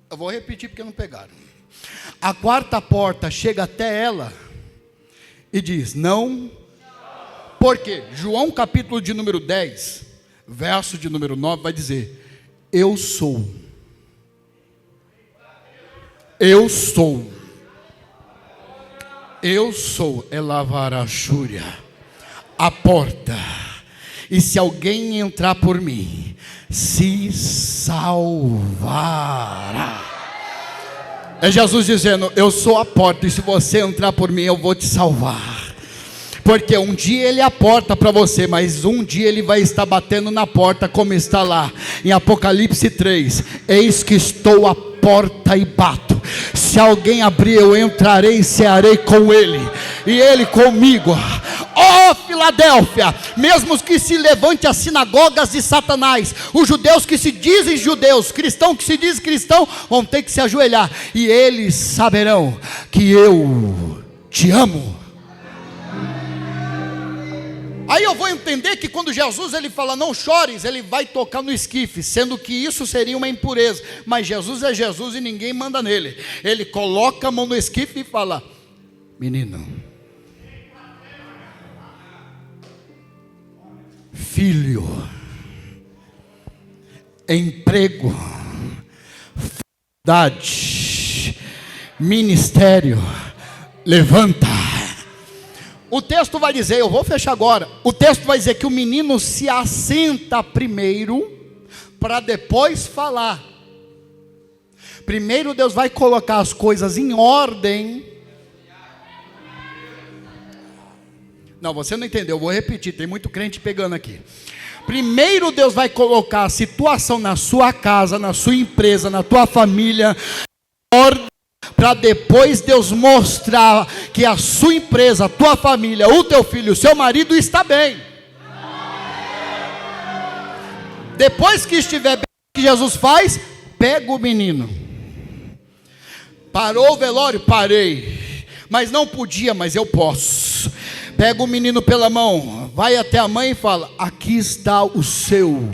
S1: Eu vou repetir porque não pegaram. A quarta porta chega até ela e diz: não. Por quê? João capítulo de número 10, verso de número 9 vai dizer: eu sou Eu sou Elavarachúria, a porta. E se alguém entrar por mim, se salvará. É Jesus dizendo: eu sou a porta, e se você entrar por mim, eu vou te salvar. Porque um dia ele é a porta para você, mas um dia ele vai estar batendo na porta, como está lá em Apocalipse 3: eis que estou à porta e bato. Se alguém abrir, eu entrarei e cearei com ele, e ele comigo. Ó Filadélfia, mesmo que se levante as sinagogas de Satanás, os judeus que se dizem judeus, cristãos que se dizem cristão, vão ter que se ajoelhar, e eles saberão que eu te amo. Aí eu vou entender que quando Jesus ele fala não chores, ele vai tocar no esquife, sendo que isso seria uma impureza. Mas Jesus é Jesus e ninguém manda nele. Ele coloca a mão no esquife e fala: menino, filho, emprego, faculdade, ministério, levanta. O texto vai dizer, eu vou fechar agora, o texto vai dizer que o menino se assenta primeiro, para depois falar. Primeiro Deus vai colocar as coisas em ordem. Não, você não entendeu, eu vou repetir, tem muito crente pegando aqui. Primeiro Deus vai colocar a situação na sua casa, na sua empresa, na tua família, em ordem, para depois Deus mostrar que a sua empresa, a tua família, o teu filho, o seu marido está bem. Depois que estiver bem, o que Jesus faz? Pega o menino. Parou o velório? Parei. Mas não podia, mas eu posso. Pega o menino pela mão, vai até a mãe e fala: aqui está o seu.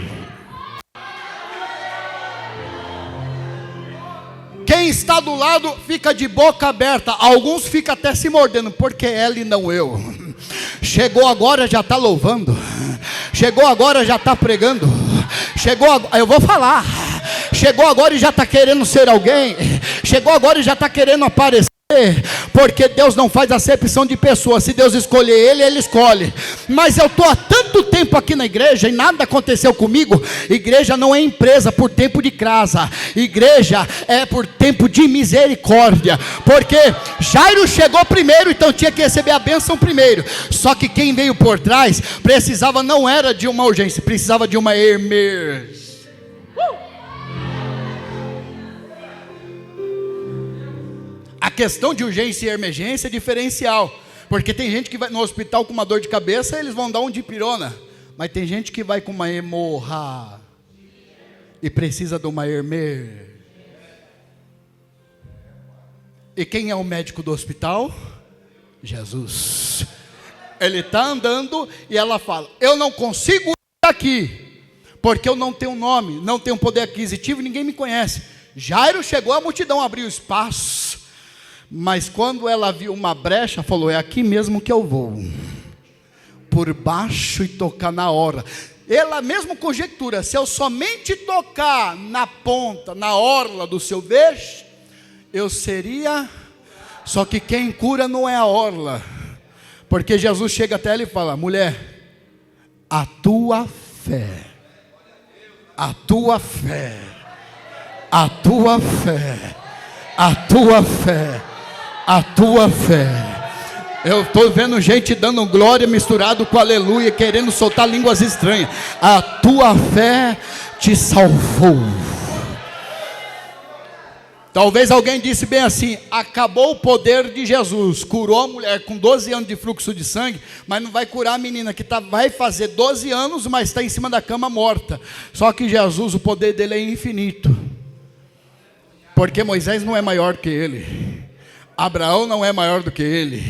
S1: Quem está do lado fica de boca aberta, alguns ficam até se mordendo, porque ela e não eu. Chegou agora, já está louvando. Chegou agora, já está pregando. Chegou agora, eu vou falar. Chegou agora e já está querendo ser alguém. Chegou agora e já está querendo aparecer. Porque Deus não faz acepção de pessoas. Se Deus escolher ele, ele escolhe. Mas eu estou há tanto tempo aqui na igreja e nada aconteceu comigo. Igreja não é empresa por tempo de crasa. Igreja é por tempo de misericórdia. Porque Jairo chegou primeiro, então tinha que receber a bênção primeiro. Só que quem veio por trás precisava, não era de uma urgência, precisava de uma emergência. A questão de urgência e emergência é diferencial, porque tem gente que vai no hospital com uma dor de cabeça, eles vão dar um dipirona, mas tem gente que vai com uma hemorragia e precisa de uma emergência. E quem é o médico do hospital? Jesus. Ele está andando e ela fala: eu não consigo ir aqui, porque eu não tenho nome, não tenho poder aquisitivo, ninguém me conhece. Jairo chegou, a multidão abriu espaço. Mas quando ela viu uma brecha, falou: é aqui mesmo que eu vou, por baixo e tocar na hora. Ela mesmo conjectura: se eu somente tocar na ponta, na orla do seu vestido, eu seria. Só que quem cura não é a orla, porque Jesus chega até ela e fala: mulher, a tua fé, a tua fé, a tua fé, a tua fé, a tua fé. Eu estou vendo gente dando glória misturado com aleluia, querendo soltar línguas estranhas. A tua fé te salvou. Talvez alguém disse bem assim: acabou o poder de Jesus, curou a mulher com 12 anos de fluxo de sangue, mas não vai curar a menina que vai fazer 12 anos, mas está em cima da cama morta. Só que Jesus, o poder dele é infinito, porque Moisés não é maior que ele, Abraão não é maior do que ele,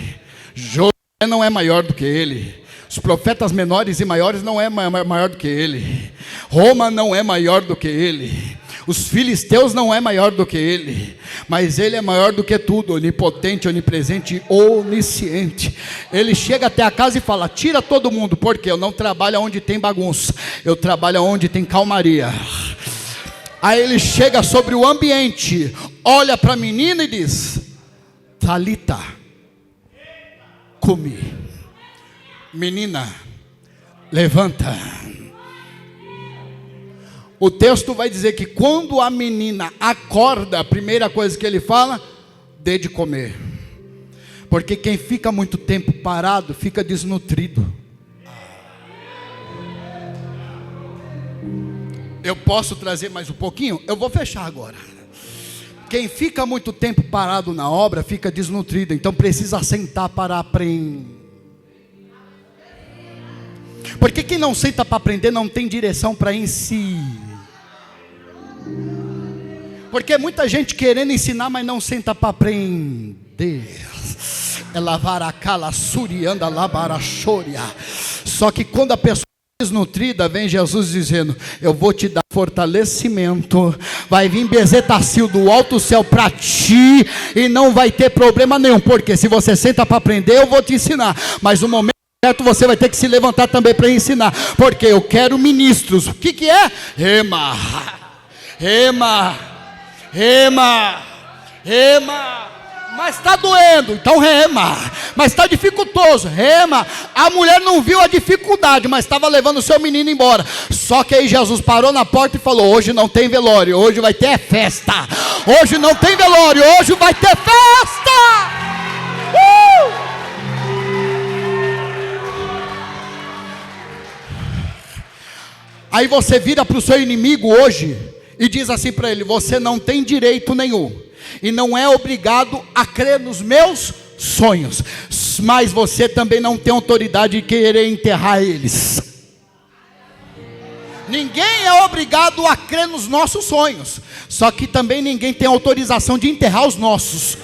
S1: José não é maior do que ele, os profetas menores e maiores não é maior do que ele, Roma não é maior do que ele, os filisteus não é maior do que ele, mas ele é maior do que tudo, onipotente, onipresente, onisciente. Ele chega até a casa e fala: tira todo mundo, porque eu não trabalho onde tem bagunça, eu trabalho onde tem calmaria. Aí ele chega sobre o ambiente, olha para a menina e diz: Talita, come. Menina, levanta. O texto vai dizer que quando a menina acorda, a primeira coisa que ele fala, dê de comer. Porque quem fica muito tempo parado, fica desnutrido. Eu posso trazer mais um pouquinho? Eu vou fechar agora. Quem fica muito tempo parado na obra, fica desnutrido. Então precisa sentar para aprender. Porque quem não senta para aprender não tem direção para ensinar. Porque muita gente querendo ensinar, mas não senta para aprender. É lavar a cala, surianda, labarachoria. Só que quando a pessoa é desnutrida, vem Jesus dizendo: eu vou te dar fortalecimento. Vai vir bezetacil do alto céu para ti. E não vai ter problema nenhum. Porque se você senta para aprender, eu vou te ensinar. Mas no momento certo você vai ter que se levantar também para ensinar. Porque eu quero ministros. O que é? Rema. Rema, rema, rema. Mas está doendo, então rema. Mas está dificultoso, rema. A mulher não viu a dificuldade, mas estava levando o seu menino embora. Só que aí Jesus parou na porta e falou: hoje não tem velório, hoje vai ter festa. Hoje não tem velório, hoje vai ter festa. Aí você vira para o seu inimigo hoje e diz assim para ele: você não tem direito nenhum e não é obrigado a crer nos meus sonhos, mas você também não tem autoridade de querer enterrar eles. Ninguém é obrigado a crer nos nossos sonhos, só que também ninguém tem autorização de enterrar os nossos.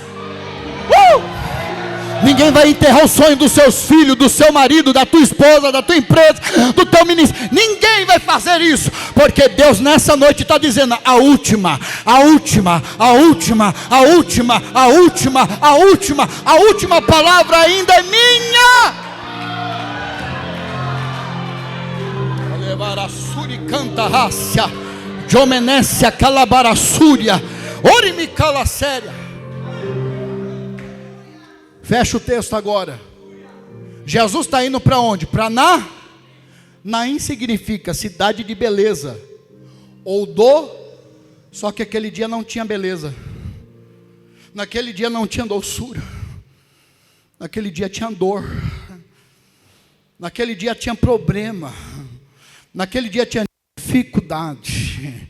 S1: Ninguém vai enterrar o sonho dos seus filhos, do seu marido, da tua esposa, da tua empresa, do teu ministro. Ninguém vai fazer isso, porque Deus nessa noite está dizendo: a última, a última, a última, a última, a última, a última, a última palavra ainda é minha. Alebarassuri canta racia, jomenécia calabarassúria, orimi cala séria. Fecha o texto agora. Jesus está indo para onde? Para Naim significa cidade de beleza. Ou só que aquele dia não tinha beleza. Naquele dia não tinha doçura. Naquele dia tinha dor. Naquele dia tinha problema. Naquele dia tinha dificuldade.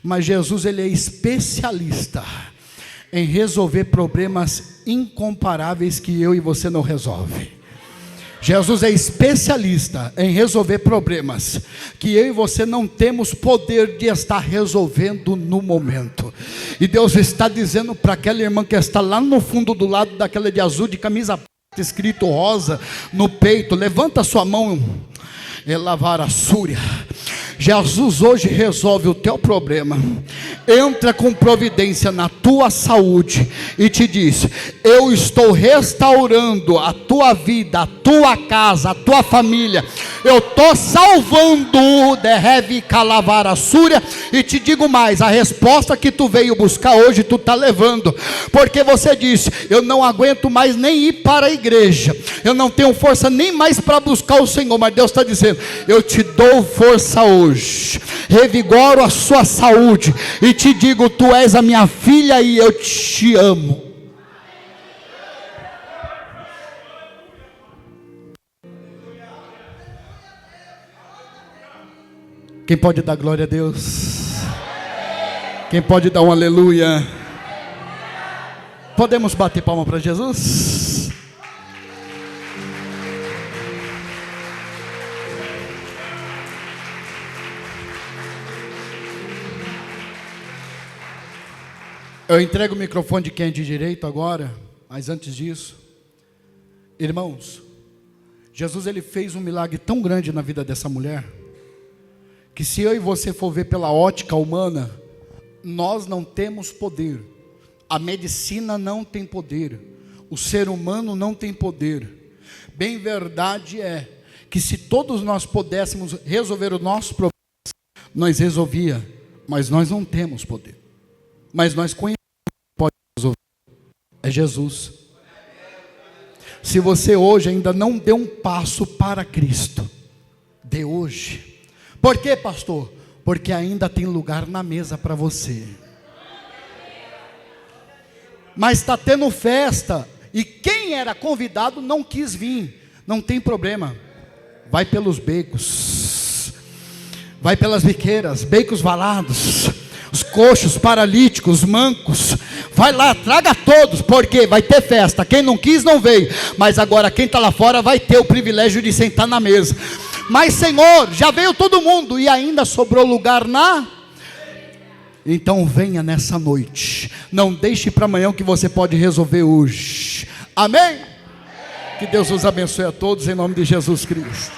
S1: Mas Jesus, ele é especialista em resolver problemas incomparáveis que eu e você não resolve. Jesus é especialista em resolver problemas que eu e você não temos poder de estar resolvendo no momento. E Deus está dizendo para aquela irmã que está lá no fundo do lado daquela de azul, de camisa preta, escrito rosa no peito: levanta sua mão, lavar a súria. Jesus hoje resolve o teu problema, entra com providência na tua saúde e te diz: eu estou restaurando a tua vida, a tua casa, a tua família, eu estou salvando, derreve calavara súria. E te digo mais, a resposta que tu veio buscar hoje, tu está levando, porque você disse: eu não aguento mais nem ir para a igreja, eu não tenho força nem mais para buscar o Senhor. Mas Deus está dizendo: eu te dou força hoje, revigoro a sua saúde e te digo: tu és a minha filha e eu te amo. Quem pode dar glória a Deus? Quem pode dar um aleluia? Podemos bater palma para Jesus? Eu entrego o microfone de quem é de direito agora, mas antes disso, irmãos, Jesus, ele fez um milagre tão grande na vida dessa mulher, que se eu e você for ver pela ótica humana, nós não temos poder. A medicina não tem poder, o ser humano não tem poder. Bem verdade é que se todos nós pudéssemos resolver o nosso problema, nós resolvia, mas nós não temos poder. Mas nós conhecemos que pode resolver, é Jesus. Se você hoje ainda não deu um passo para Cristo, dê hoje. Por quê, pastor? Porque ainda tem lugar na mesa para você. Mas está tendo festa, e quem era convidado não quis vir. Não tem problema, vai pelos becos, vai pelas biqueiras, becos valados, os coxos, paralíticos, mancos, vai lá, traga todos, porque vai ter festa. Quem não quis não veio, mas agora quem está lá fora vai ter o privilégio de sentar na mesa. Mas Senhor, já veio todo mundo e ainda sobrou lugar então venha nessa noite, não deixe para amanhã o que você pode resolver hoje. Amém? Que Deus os abençoe a todos em nome de Jesus Cristo.